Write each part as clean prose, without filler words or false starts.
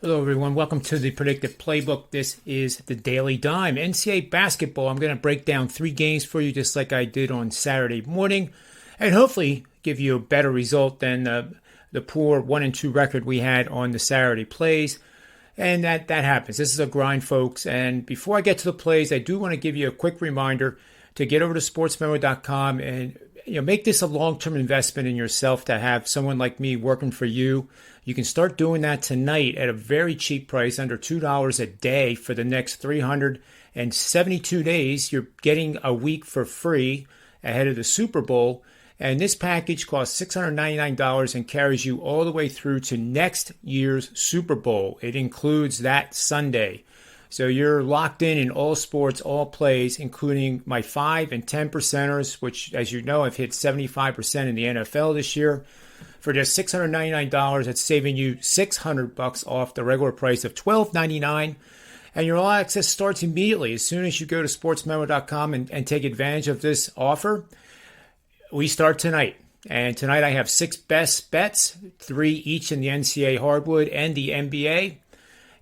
Hello, everyone. Welcome to the Predictive Playbook. This is the Daily Dime. NCAA Basketball. I'm going to break down 3 games for you just like I did on Saturday morning and hopefully give you a better result than the poor 1-2 record we had on the Saturday plays. And that happens. This is a grind, folks. And before I get to the plays, I do want to give you a quick reminder to get over to sportsmemo.com and make this a long-term investment in yourself to have someone like me working for you. You can start doing that tonight at a very cheap price, under $2 a day for the next 372 days. You're getting a week for free ahead of the Super Bowl. And this package costs $699 and carries you all the way through to next year's Super Bowl. It includes that Sunday. So you're locked in all sports, all plays, including my 5 and 10 percenters, which, as you know, I've hit 75% in the NFL this year. For just $699, it's saving you $600 off the regular price of $12.99. And your all access starts immediately. As soon as you go to sportsmemo.com and take advantage of this offer, we start tonight. And tonight I have 6 best bets, 3 each in the NCAA hardwood and the NBA.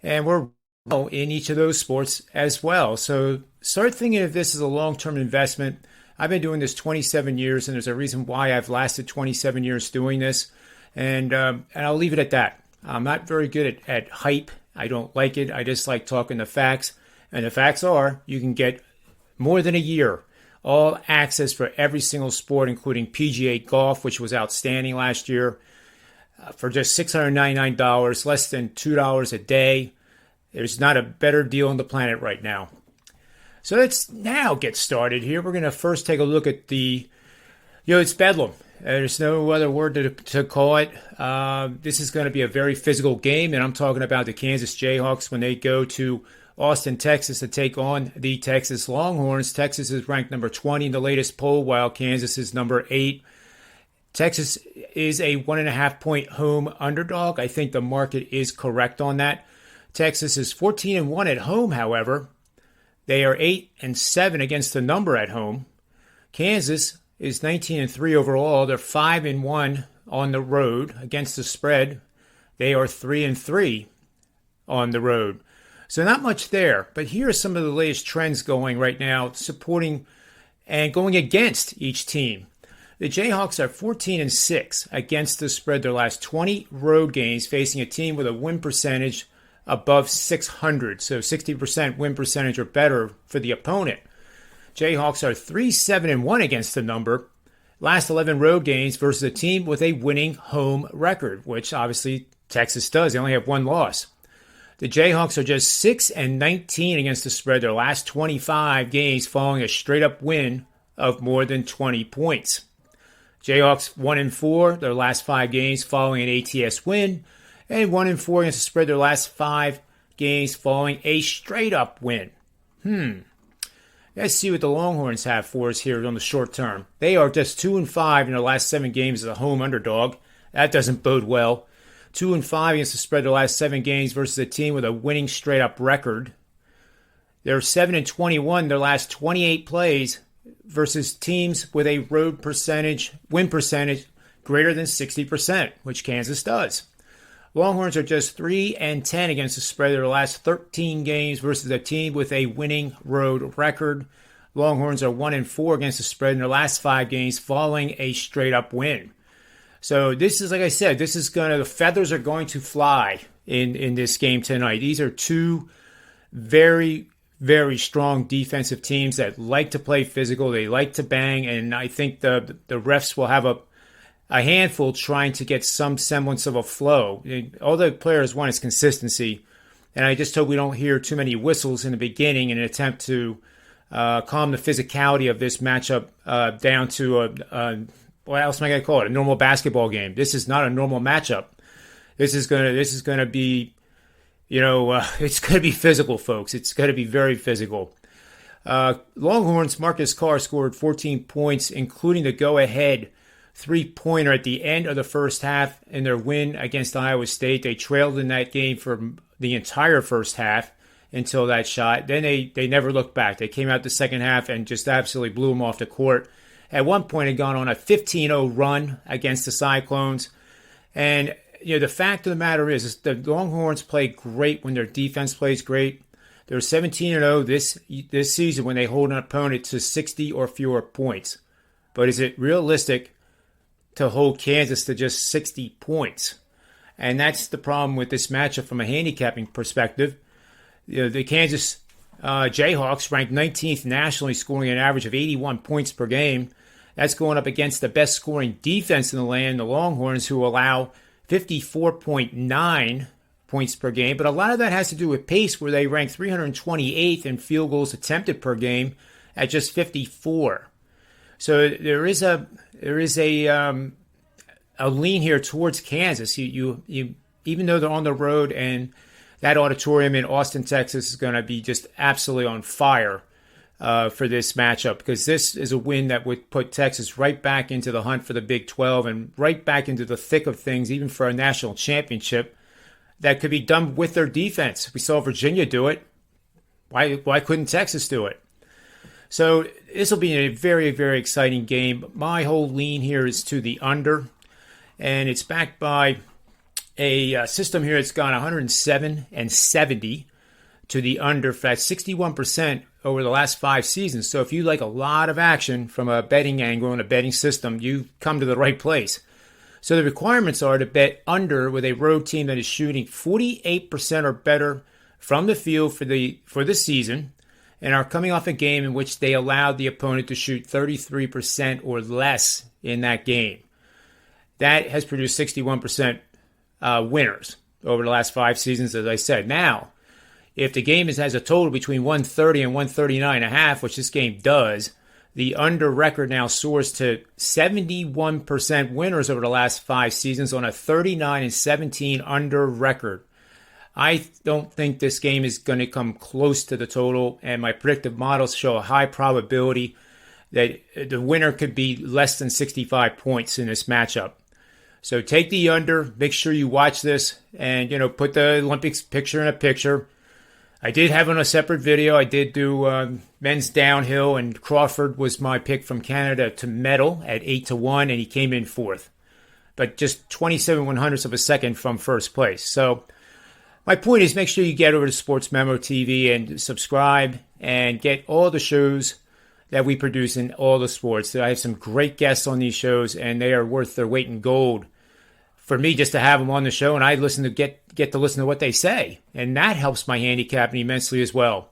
And we're in each of those sports as well. So start thinking of this as a long-term investment. I've been doing this 27 years, and there's a reason why I've lasted 27 years doing this. And I'll leave it at that. I'm not very good at hype. I don't like it. I just like talking the facts. And the facts are you can get more than a year, all access for every single sport, including PGA golf, which was outstanding last year, for just $699, less than $2 a day. There's not a better deal on the planet right now. So let's now get started here. We're going to first take a look at it's Bedlam. There's no other word to call it. This is going to be a very physical game, and I'm talking about the Kansas Jayhawks when they go to Austin, Texas to take on the Texas Longhorns. Texas is ranked number 20 in the latest poll, while Kansas is number 8. Texas is a 1.5-point home underdog. I think the market is correct on that. Texas is 14-1 at home, however. They are 8-7 against the number at home. Kansas is 19-3 overall. They're 5-1 on the road against the spread. They are 3-3 on the road. So not much there. But here are some of the latest trends going right now, supporting and going against each team. The Jayhawks are 14-6 against the spread their last 20 road games, facing a team with a win percentage above 600, so 60% win percentage or better for the opponent. Jayhawks are 3-7-1 against the number. Last 11 road games versus a team with a winning home record, which obviously Texas does. They only have 1 loss. The Jayhawks are just 6-19 against the spread their last 25 games following a straight-up win of more than 20 points. Jayhawks 1-4 their last 5 games following an ATS win, and 1-4 against the spread their last 5 games following a straight-up win. Let's see what the Longhorns have for us here on the short term. They are just 2-5 in their last 7 games as a home underdog. That doesn't bode well. 2-5 against the spread their last 7 games versus a team with a winning straight-up record. They're 7-21 their last 28 plays versus teams with a win percentage greater than 60%, which Kansas does. Longhorns are just 3-10 against the spread of their last 13 games versus a team with a winning road record. Longhorns are 1-4 against the spread in their last 5 games following a straight-up win. So this is, like I said, the feathers are going to fly in this game tonight. These are 2 very, very strong defensive teams that like to play physical. They like to bang, and I think the refs will have a handful trying to get some semblance of a flow. All the players want is consistency, and I just hope we don't hear too many whistles in the beginning in an attempt to calm the physicality of this matchup down to what else am I going to call it? A normal basketball game. This is not a normal matchup. This is going to be, it's going to be physical, folks. It's going to be very physical. Longhorns, Marcus Carr scored 14 points, including the go-ahead 3-pointer at the end of the first half in their win against Iowa State. They trailed in that game for the entire first half until that shot. Then they never looked back. They came out the second half and just absolutely blew them off the court. At one point, had gone on a 15-0 run against the Cyclones. And the fact of the matter is the Longhorns play great when their defense plays great. They're 17-0 this season when they hold an opponent to 60 or fewer points. But is it realistic to hold Kansas to just 60 points? And that's the problem with this matchup from a handicapping perspective. The Kansas Jayhawks ranked 19th nationally, scoring an average of 81 points per game. That's going up against the best scoring defense in the land, the Longhorns, who allow 54.9 points per game. But a lot of that has to do with pace, where they rank 328th in field goals attempted per game at just 54. So there is a lean here towards Kansas. You even though they're on the road, and that auditorium in Austin, Texas is going to be just absolutely on fire for this matchup, because this is a win that would put Texas right back into the hunt for the Big 12 and right back into the thick of things, even for a national championship that could be done with their defense. We saw Virginia do it. Why couldn't Texas do it? So this will be a very, very exciting game. My whole lean here is to the under, and it's backed by a system here that's gone 107 and 70 to the under for that 61% over the last 5 seasons. So if you like a lot of action from a betting angle and a betting system, you come to the right place. So the requirements are to bet under with a road team that is shooting 48% or better from the field for the season, and are coming off a game in which they allowed the opponent to shoot 33% or less in that game. That has produced 61% winners over the last 5 seasons, as I said. Now, if the game has a total between 130 and 139.5, which this game does, the under record now soars to 71% winners over the last 5 seasons on a 39 and 17 under record. I don't think this game is going to come close to the total, and my predictive models show a high probability that the winner could be less than 65 points in this matchup. So take the under, make sure you watch this, and put the Olympics picture in a picture. I did have on a separate video. I did do men's downhill, and Crawford was my pick from Canada to medal at 8-1, and he came in 4th, but just 27/100ths of a second from first place. So my point is, make sure you get over to Sports Memo TV and subscribe and get all the shows that we produce in all the sports. I have some great guests on these shows, and they are worth their weight in gold for me just to have them on the show, and I get to listen to what they say, and that helps my handicapping immensely as well.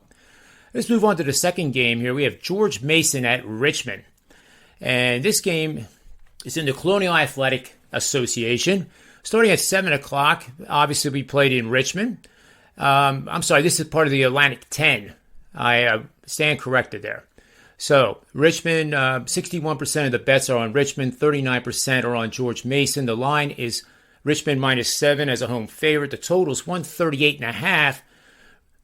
Let's move on to the second game here. We have George Mason at Richmond, and this game is in the Colonial Athletic Association, starting at 7 o'clock. Obviously, we played in Richmond. I'm sorry, this is part of the Atlantic 10. I stand corrected there. So Richmond, 61% of the bets are on Richmond, 39% are on George Mason. The line is Richmond -7 as a home favorite. The total is 138.5.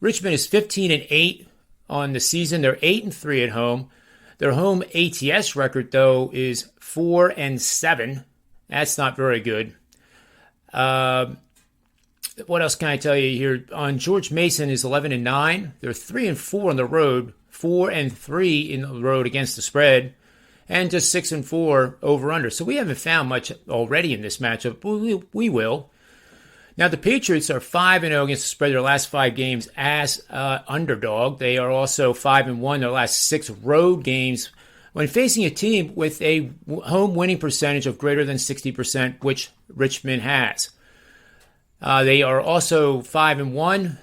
Richmond is 15-8 on the season. They're 8-3 at home. Their home ATS record, though, is 4-7. That's not very good. What else can I tell you here? On George Mason is 11-9. They're 3-4 on the road, 4-3 in the road against the spread, and just 6-4 over/under. So we haven't found much already in this matchup. We will. Now the Patriots are 5-0 against the spread their last 5 games as underdog. They are also 5-1 their last 6 road games when facing a team with a home winning percentage of greater than 60%, which Richmond has. They are also 5-1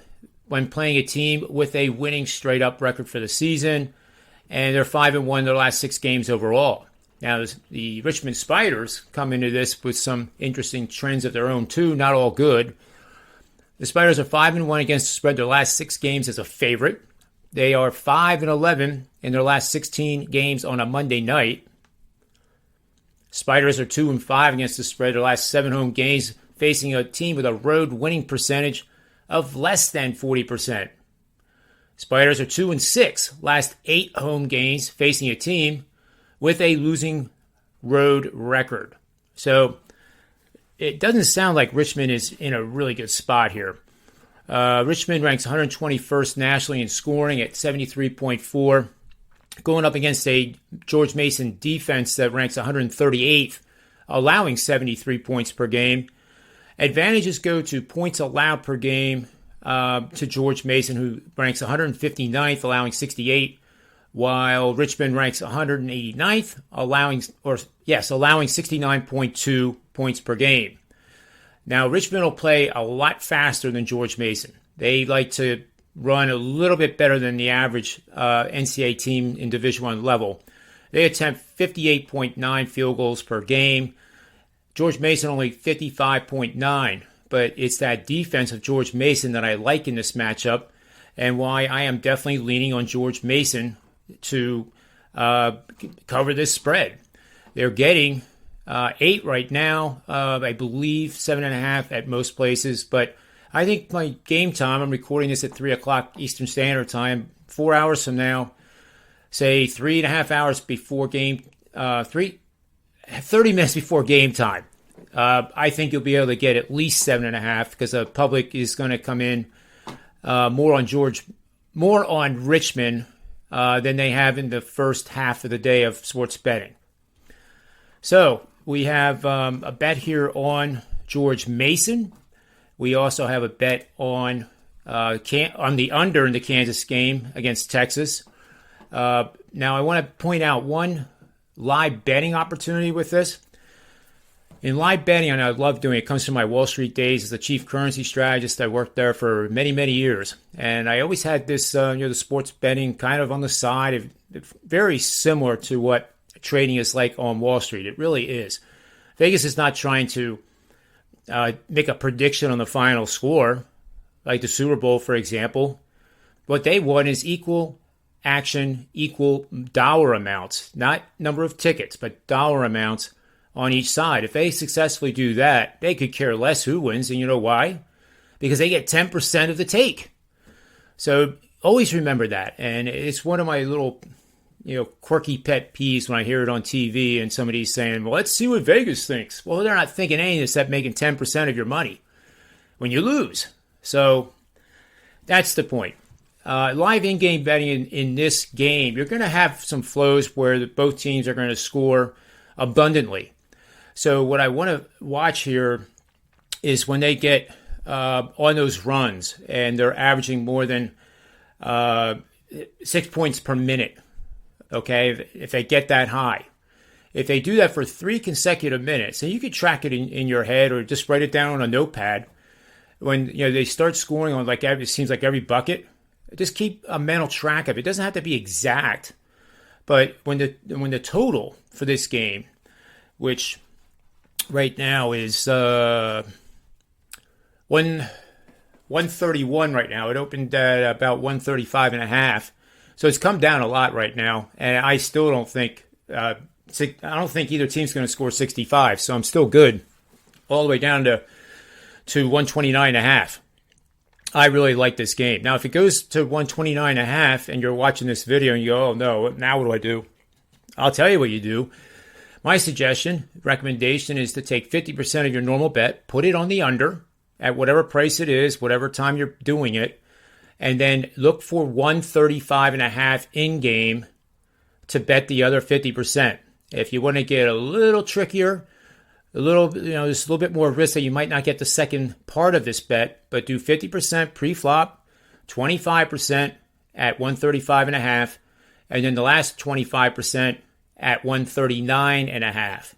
when playing a team with a winning straight-up record for the season, and they're 5-1 their last 6 games overall. Now, the Richmond Spiders come into this with some interesting trends of their own, too, not all good. The Spiders are 5-1 against the spread their last 6 games as a favorite. They are 5-11 in their last 16 games on a Monday night. Spiders are 2-5 against the spread their last 7 home games, facing a team with a road winning percentage of less than 40%. Spiders are 2-6 last 8 home games, facing a team with a losing road record. So it doesn't sound like Richmond is in a really good spot here. Richmond ranks 121st nationally in scoring at 73.4, going up against a George Mason defense that ranks 138th, allowing 73 points per game. Advantages go to points allowed per game to George Mason, who ranks 159th, allowing 68, while Richmond ranks 189th, allowing 69.2 points per game. Now, Richmond will play a lot faster than George Mason. They like to run a little bit better than the average NCAA team in Division I level. They attempt 58.9 field goals per game. George Mason only 55.9, but it's that defense of George Mason that I like in this matchup, and why I am definitely leaning on George Mason to cover this spread. They're getting 8 right now, I believe 7.5 at most places, but I think my game time, I'm recording this at 3 o'clock Eastern Standard Time, 4 hours from now, say 3.5 hours before game, 30 minutes before game time. I think you'll be able to get at least 7.5 because the public is going to come in more on Richmond than they have in the first half of the day of sports betting. So we have a bet here on George Mason. We also have a bet on the under in the Kansas game against Texas. Now I want to point out one live betting opportunity with this. In live betting, and I love doing it, comes from my Wall Street days as a chief currency strategist. I worked there for many, many years. And I always had this, the sports betting kind of on the side, very similar to what trading is like on Wall Street. It really is. Vegas is not trying to make a prediction on the final score, like the Super Bowl, for example. What they want is equal action, equal dollar amounts, not number of tickets, but dollar amounts on each side. If they successfully do that, they could care less who wins. And you know why? Because they get 10% of the take. So always remember that. And it's one of my little, quirky pet peeves when I hear it on TV and somebody's saying, well, let's see what Vegas thinks. Well, they're not thinking anything except making 10% of your money when you lose. So that's the point. Live in-game betting in this game, you're going to have some flows where both teams are going to score abundantly. So what I want to watch here is when they get on those runs and they're averaging more than 6 points per minute, okay, if they get that high. If they do that for 3 consecutive minutes, and you can track it in your head or just write it down on a notepad, when they start scoring on it seems like every bucket, just keep a mental track of it. It doesn't have to be exact, but when the total for this game, which right now is 131 right now. It opened at about 135.5. So it's come down a lot right now. And I still don't think I don't think either team's going to score 65. So I'm still good all the way down to 129.5. I really like this game. Now, if it goes to 129.5 and you're watching this video and you go, oh no, now what do I do? I'll tell you what you do. My recommendation is to take 50% of your normal bet, put it on the under at whatever price it is, whatever time you're doing it, and then look for 135.5 in game to bet the other 50%. If you want to get a little trickier, there's a little bit more risk that you might not get the second part of this bet, but do 50% pre-flop, 25% at 135.5, and then the last 25% at 139.5.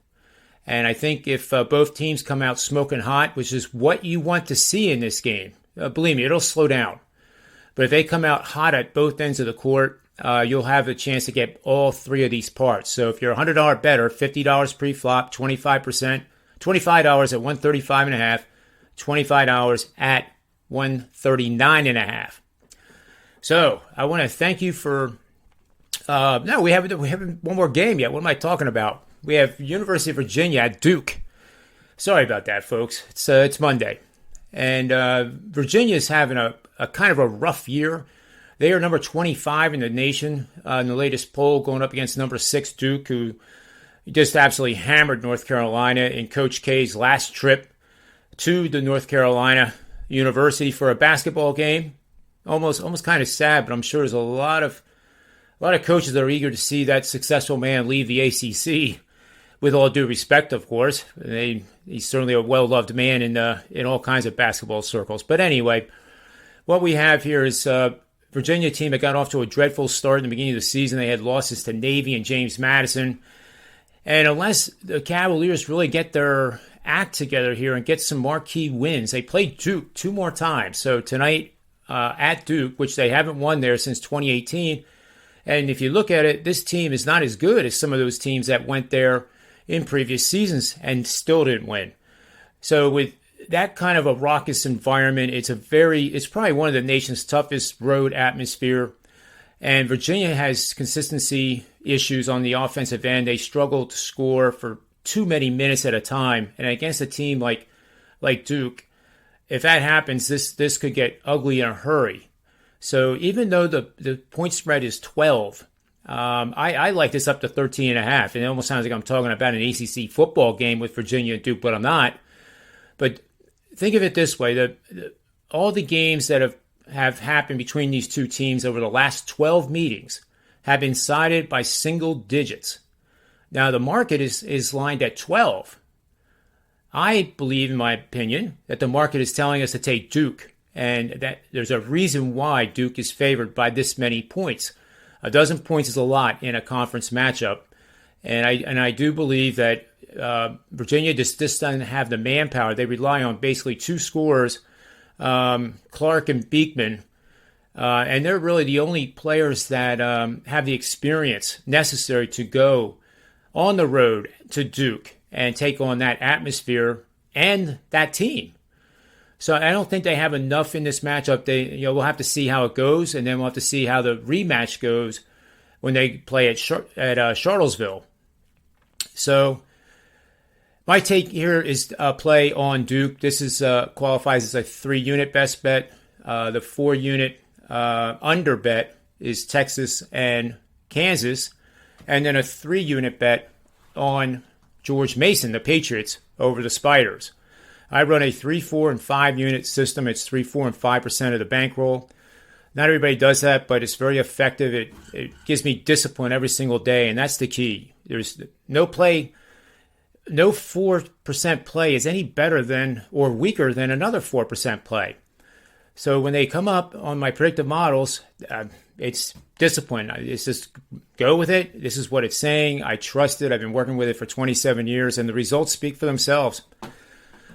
And I think if both teams come out smoking hot, which is what you want to see in this game, believe me, it'll slow down. But if they come out hot at both ends of the court, you'll have a chance to get all three of these parts. So if you're a $100 bettor, $50 pre-flop, 25%, $25 at 135.5, $25 at 139.5. So I want to thank you for. No, we haven't one more game yet. What am I talking about? We have University of Virginia at Duke. Sorry about that, folks. It's Monday, and Virginia's having a kind of a rough year. They are number 25 in the nation in the latest poll, going up against number 6 Duke, who just absolutely hammered North Carolina in Coach K's last trip to the North Carolina University for a basketball game. Almost kind of sad, but I'm sure there's a lot of coaches that are eager to see that successful man leave the ACC. with all due respect, of course. He's certainly a well-loved man in all kinds of basketball circles. But anyway, what we have here is Virginia team that got off to a dreadful start in the beginning of the season. They had losses to Navy and James Madison. And unless the Cavaliers really get their act together here and get some marquee wins, they play Duke 2 more times. So tonight at Duke, which they haven't won there since 2018. And if you look at it, this team is not as good as some of those teams that went there in previous seasons and still didn't win. So with that kind of a raucous environment, it's probably one of the nation's toughest road atmosphere. And Virginia has consistency issues on the offensive end. They struggle to score for too many minutes at a time. And against a team like Duke, if that happens, this could get ugly in a hurry. So even though the point spread is 12, I like this up to 13.5. And it almost sounds like I'm talking about an ACC football game with Virginia and Duke, but I'm not. But think of it this way. All the games that have happened between these two teams over the last 12 meetings have been sided by single digits. Now, the market is lined at 12. I believe, in my opinion, that the market is telling us to take Duke, and that there's a reason why Duke is favored by this many points. 12 points is a lot in a conference matchup, and I do believe that Virginia just doesn't have the manpower. They rely on basically 2 scorers, Clark and Beekman, and they're really the only players that have the experience necessary to go on the road to Duke and take on that atmosphere and that team. So I don't think they have enough in this matchup. We'll have to see how it goes, and then we'll have to see how the rematch goes when they play at Charlottesville. So my take here is play on Duke. This is qualifies as a 3-unit best bet. The 4-unit under bet is Texas and Kansas, and then a 3-unit bet on George Mason, the Patriots, over the Spiders. I run a 3, 4, and 5-unit system. It's 3, 4, and 5% of the bankroll. Not everybody does that, but it's very effective. It gives me discipline every single day, and that's the key. There's no 4% play is any better than or weaker than another 4% play. So when they come up on my predictive models, it's discipline. It's just go with it. This is what it's saying. I trust it. I've been working with it for 27 years, and the results speak for themselves.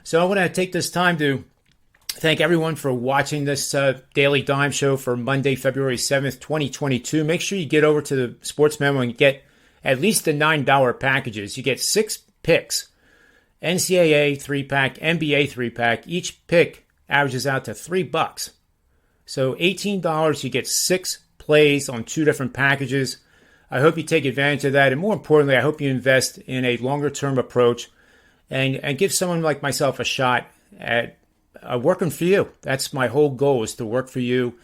So I want to take this time to thank everyone for watching this Daily Dime show for Monday, February 7th, 2022. Make sure you get over to the Sports Memo and get at least the $9 packages. You get 6 picks, NCAA 3-pack, NBA 3-pack. Each pick averages out to $3. So $18, you get 6 plays on 2 different packages. I hope you take advantage of that. And more importantly, I hope you invest in a longer-term approach and give someone like myself a shot at working for you. That's my whole goal, is to work for you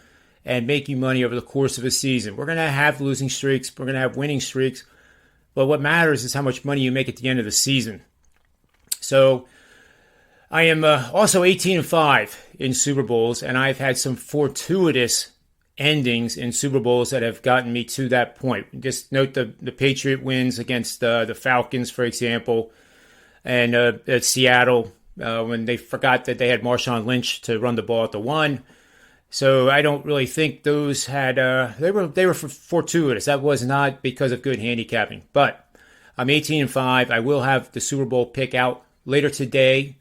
and make you money over the course of a season. We're going to have losing streaks. We're going to have winning streaks. But what matters is how much money you make at the end of the season. So I am also 18-5 in Super Bowls, and I've had some fortuitous endings in Super Bowls that have gotten me to that point. Just note the Patriot wins against the Falcons, for example, and at Seattle when they forgot that they had Marshawn Lynch to run the ball at the 1. So I don't really think those had they were fortuitous. That was not because of good handicapping. But I'm 18-5. I will have the Super Bowl pick out later today,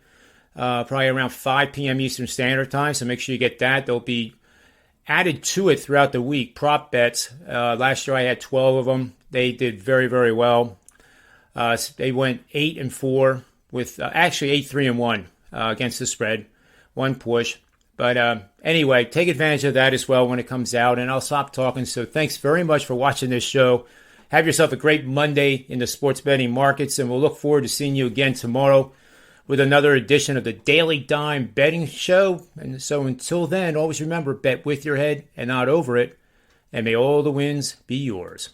probably around 5 p.m. Eastern Standard Time. So make sure you get that. They'll be added to it throughout the week. Prop bets. Last year I had 12 of them. They did very, very well. They went 8-4 with actually 8-3-1 against the spread. 1 push. But anyway, take advantage of that as well when it comes out. And I'll stop talking. So thanks very much for watching this show. Have yourself a great Monday in the sports betting markets. And we'll look forward to seeing you again tomorrow with another edition of the Daily Dime Betting Show. And so until then, always remember, bet with your head and not over it. And may all the wins be yours.